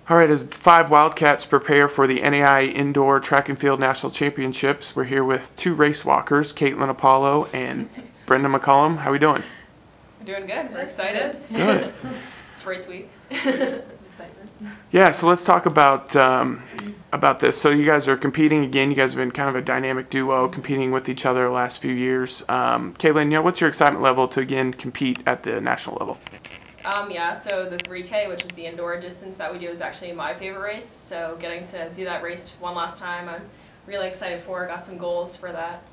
All right, as 5 Wildcats prepare for the NAIA Indoor Track and Field National Championships, we're here with 2 race walkers, Caitlin Apollo and Brenda McCollum. How are we doing? We're doing good. We're excited. Good. It's race week. Excitement. Yeah, so let's talk about this. So you guys are competing again. You guys have been kind of a dynamic duo, competing with each other the last few years. Caitlin, what's your excitement level to again compete at the national level? Yeah, so the 3K, which is the indoor distance that we do, is actually my favorite race. So getting to do that race one last time, I'm really excited for. Got some goals for that.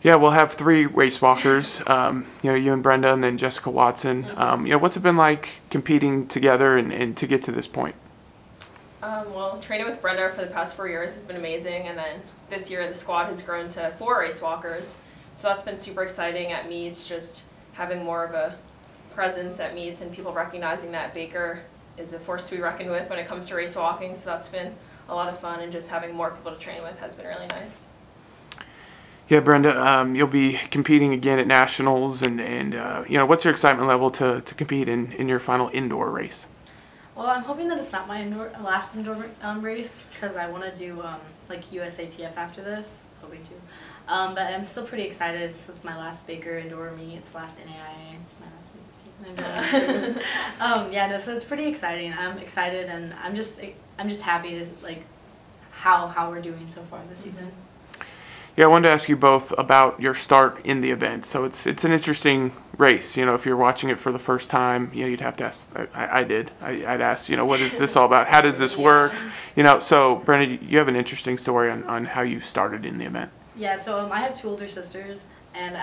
Yeah, we'll have 3 race walkers, you and Brenda, and then Jessica Watson. What's it been like competing together and to get to this point? Well, training with Brenda for the past 4 years has been amazing, and then this year the squad has grown to 4 race walkers. So that's been super exciting at meets, just having more of a presence at meets and people recognizing that Baker is a force to be reckoned with when it comes to race walking. So that's been a lot of fun, and just having more people to train with has been really nice. Yeah, Brenda, you'll be competing again at nationals, and what's your excitement level to compete in your final indoor race? Well, I'm hoping that it's not my last indoor race, because I want to do like USATF after this, hoping to. But I'm still pretty excited since my last Baker indoor meet. It's last NAIA. It's my last meet. So it's pretty exciting. I'm excited, and I'm just happy to how we're doing so far this season. Yeah, I wanted to ask you both about your start in the event. So it's an interesting race. If you're watching it for the first time, you'd have to ask. I'd ask, what is this all about? How does this work? So Brenda, you have an interesting story on how you started in the event. Yeah, so I have 2 older sisters, and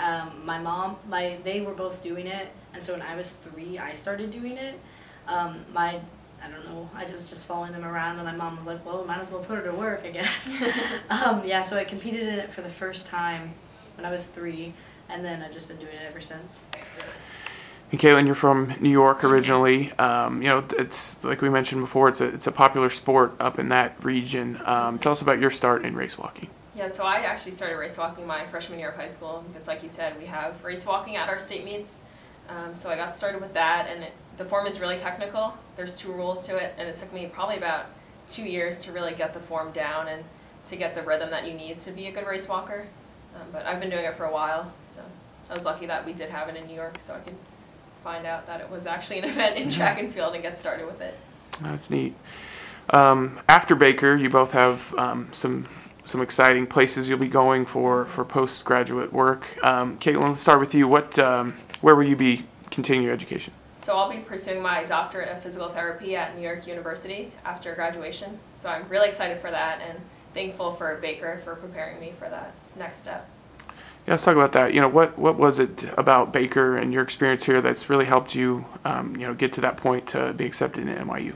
my mom, they were both doing it, and so when I was 3, I started doing it. I don't know, I was just following them around, and my mom was like, well, might as well put her to work, I guess. So I competed in it for the first time when I was 3, and then I've just been doing it ever since. And Caitlin, you're from New York originally. It's like we mentioned before, it's a popular sport up in that region. Tell us about your start in race walking. Yeah, so I actually started race walking my freshman year of high school because, like you said, we have race walking at our state meets. So I got started with that, and the form is really technical. There's 2 rules to it, and it took me probably about 2 years to really get the form down and to get the rhythm that you need to be a good race walker. But I've been doing it for a while, so I was lucky that we did have it in New York, so I could find out that it was actually an event in track and field and get started with it. That's neat. After Baker, you both have some exciting places you'll be going for postgraduate work. Caitlin, let's start with you. Where will you be continuing your education? So I'll be pursuing my doctorate of physical therapy at New York University after graduation. So I'm really excited for that, and thankful for Baker for preparing me for that next step. Yeah, let's talk about that. What was it about Baker and your experience here that's really helped you, get to that point to be accepted in NYU?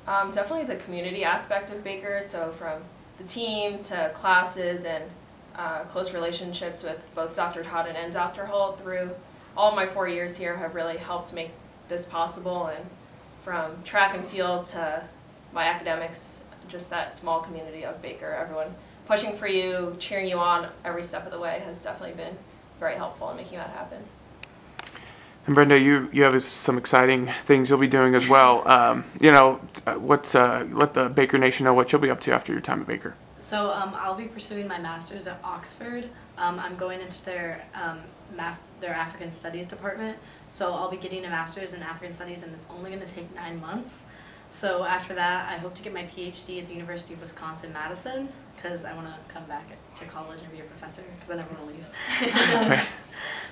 Definitely the community aspect of Baker. So from the team to classes and close relationships with both Dr. Totten and Dr. Holt through all my 4 years here have really helped make this possible. And from track and field to my academics, just that small community of Baker, everyone pushing for you, cheering you on every step of the way has definitely been very helpful in making that happen. And Brenda, you have some exciting things you'll be doing as well. Let the Baker Nation know what you'll be up to after your time at Baker. So I'll be pursuing my master's at Oxford. I'm going into their African Studies department. So I'll be getting a master's in African Studies, and it's only going to take 9 months. So after that, I hope to get my PhD at the University of Wisconsin-Madison, because I want to come back to college and be a professor, because I never want to leave.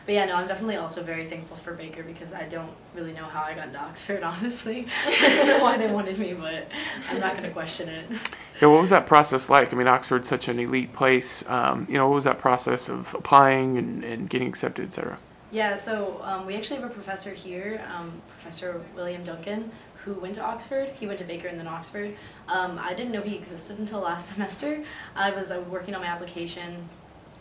But yeah, no, I'm definitely also very thankful for Baker, because I don't really know how I got into Oxford, honestly. I don't know why they wanted me, but I'm not going to question it. Yeah, what was that process like? I mean, Oxford's such an elite place. What was that process of applying and getting accepted, etc.? Yeah, so we actually have a professor here, Professor William Duncan, who went to Oxford. He went to Baker and then Oxford. I didn't know he existed until last semester. I was working on my application.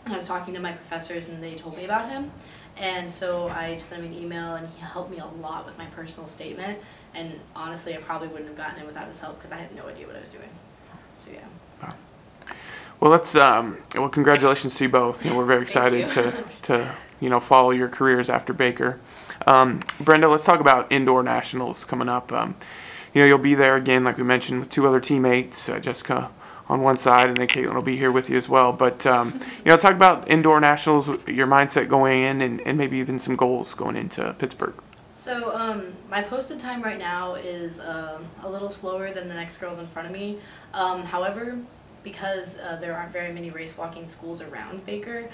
I was talking to my professors, and they told me about him. And so I just sent him an email, and he helped me a lot with my personal statement. And honestly, I probably wouldn't have gotten it without his help, because I had no idea what I was doing. So yeah. Wow. Well, well, congratulations to you both. We're very excited to follow your careers after Baker. Brenda, let's talk about indoor nationals coming up. you'll be there again, like we mentioned, with two other teammates, Jessica on one side, and then Caitlin will be here with you as well. But talk about indoor nationals, your mindset going in, and maybe even some goals going into Pittsburgh. So my posted time right now is a little slower than the next girls in front of me. However, because there aren't very many race walking schools around Baker,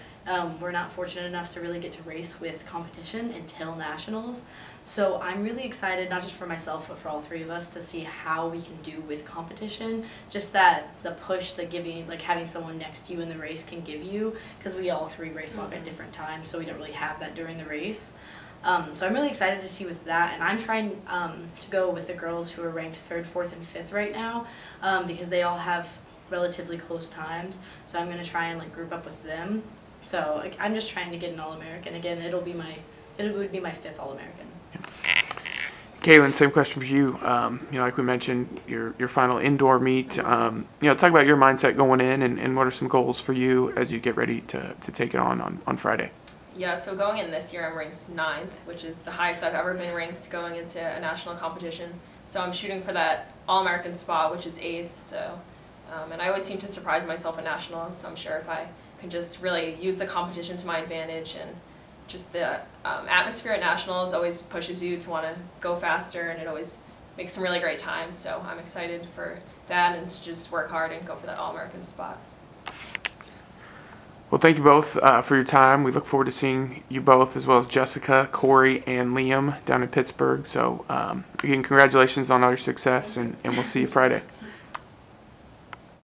we're not fortunate enough to really get to race with competition until nationals. So I'm really excited, not just for myself, but for all three of us, to see how we can do with competition. Just that the push that giving, like having someone next to you in the race can give you, because we all three race walk at different times, so we don't really have that during the race. So I'm really excited to see with that, and I'm trying to go with the girls who are ranked 3rd, 4th, and 5th right now, because they all have relatively close times. So I'm going to try and like group up with them. So I'm just trying to get an All-American. Again, it would be my 5th All-American. Caitlin, same question for you. Like we mentioned, your final indoor meet. Talk about your mindset going in, and what are some goals for you as you get ready to take it on Friday. Yeah, so going in this year, I'm ranked 9th, which is the highest I've ever been ranked going into a national competition. So I'm shooting for that All-American spot, which is 8th. So, and I always seem to surprise myself at nationals. So I'm sure if I can just really use the competition to my advantage, and just the atmosphere at nationals always pushes you to want to go faster, and it always makes some really great times. So I'm excited for that, and to just work hard and go for that All-American spot. Well, thank you both for your time. We look forward to seeing you both, as well as Jessica, Corey, and Liam down in Pittsburgh. So, again, congratulations on all your success, and we'll see you Friday.